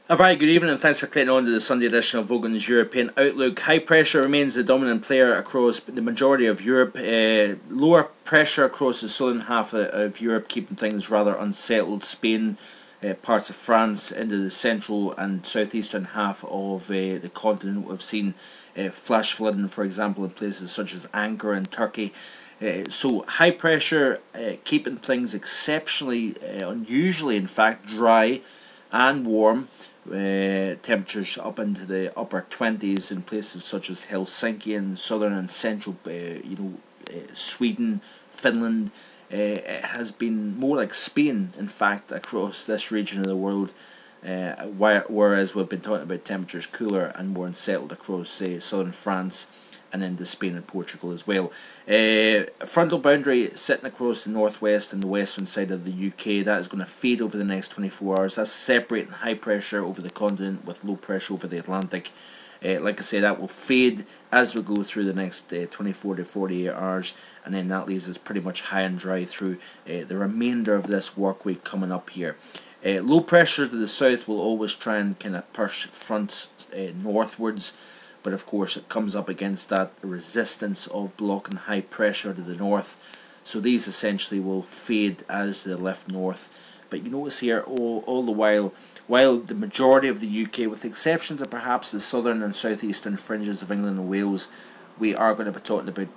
A very good evening and thanks for clicking on to the Sunday edition of Vogan's European Outlook. High pressure remains the dominant player across the majority of Europe. Lower pressure across the southern half of Europe, keeping things rather unsettled. Spain, parts of France, into the central and southeastern half of the continent. We've seen flash flooding, for example, in places such as Ankara in Turkey. So high pressure keeping things exceptionally, unusually in fact, dry and warm. Temperatures up into the upper 20s in places such as Helsinki and southern and central, Sweden, Finland. It has been more like Spain, in fact, across this region of the world. Whereas we've been talking about temperatures cooler and more unsettled across, say, southern France and into Spain and Portugal as well. Frontal boundary sitting across the northwest and the western side of the UK. That is going to fade over the next 24 hours. That's separating high pressure over the continent with low pressure over the Atlantic. Like I say, that will fade as we go through the next 24 to 48 hours, and then that leaves us pretty much high and dry through the remainder of this work week coming up here. Low pressure to the south will always try and kind of push fronts northwards, but of course it comes up against that resistance of blocking high pressure to the north. So these essentially will fade as they lift north. But you notice here all the while the majority of the UK, with the exceptions of perhaps the southern and southeastern fringes of England and Wales, we are going to be talking about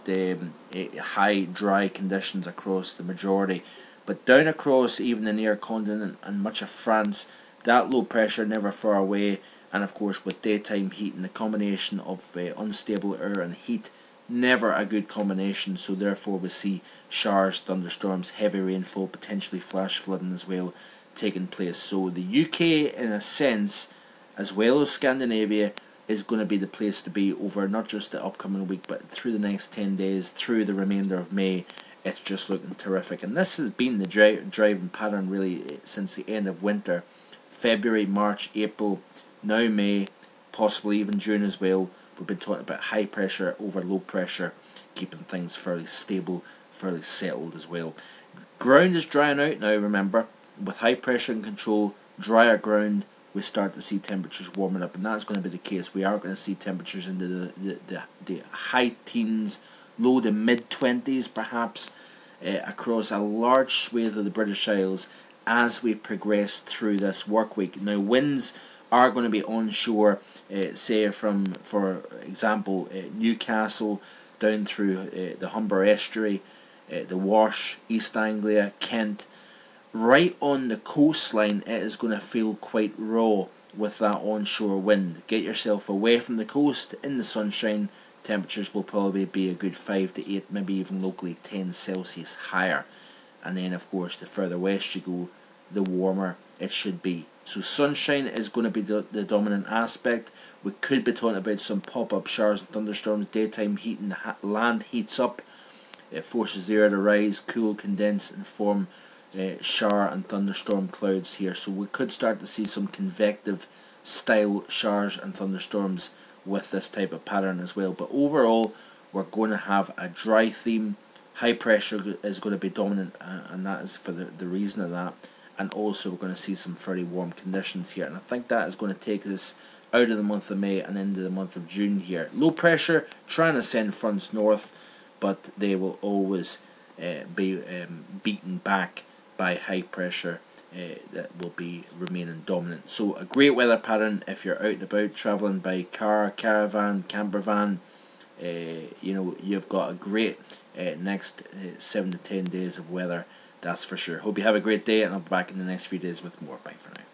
high dry conditions across the majority. But down across even the near continent and much of France, that low pressure never far away. And of course with daytime heat and the combination of unstable air and heat, never a good combination. So therefore we see showers, thunderstorms, heavy rainfall, potentially flash flooding as well taking place. So the UK, in a sense, as well as Scandinavia, is going to be the place to be over not just the upcoming week but through the next 10 days, through the remainder of May. It's just looking terrific, and this has been the driving pattern really since the end of winter. February, March, April, now May, possibly even June as well. We've been talking about high pressure over low pressure, keeping things fairly stable, fairly settled as well. Ground is drying out now, remember. With high pressure in control, drier ground, we start to see temperatures warming up, and that's going to be the case. We are going to see temperatures into the high teens, low to mid 20s perhaps, across a large swathe of the British Isles as we progress through this work week. Now winds are going to be onshore, say from, for example, Newcastle down through the Humber Estuary, the Wash, East Anglia, Kent. Right on the coastline, it is going to feel quite raw with that onshore wind. Get yourself away from the coast in the sunshine. Temperatures will probably be a good 5 to 8, maybe even locally 10 Celsius higher. And then of course the further west you go, the warmer it should be. So sunshine is going to be the dominant aspect. We could be talking about some pop-up showers and thunderstorms. Daytime heat and the land heats up. It forces the air to rise, cool, condense and form shower and thunderstorm clouds here. So we could start to see some convective style showers and thunderstorms with this type of pattern as well. But overall we're going to have a dry theme. High pressure is going to be dominant, and that is for the reason of that. And also we're going to see some fairly warm conditions here, and I think that is going to take us out of the month of May and into the month of June here. Low pressure trying to send fronts north, but they will always be beaten back by high pressure that will be remaining dominant. So a great weather pattern if you're out and about travelling by car, caravan, camper van. You've got a great next 7 to 10 days of weather, that's for sure. Hope you have a great day, and I'll be back in the next few days with more. Bye for now.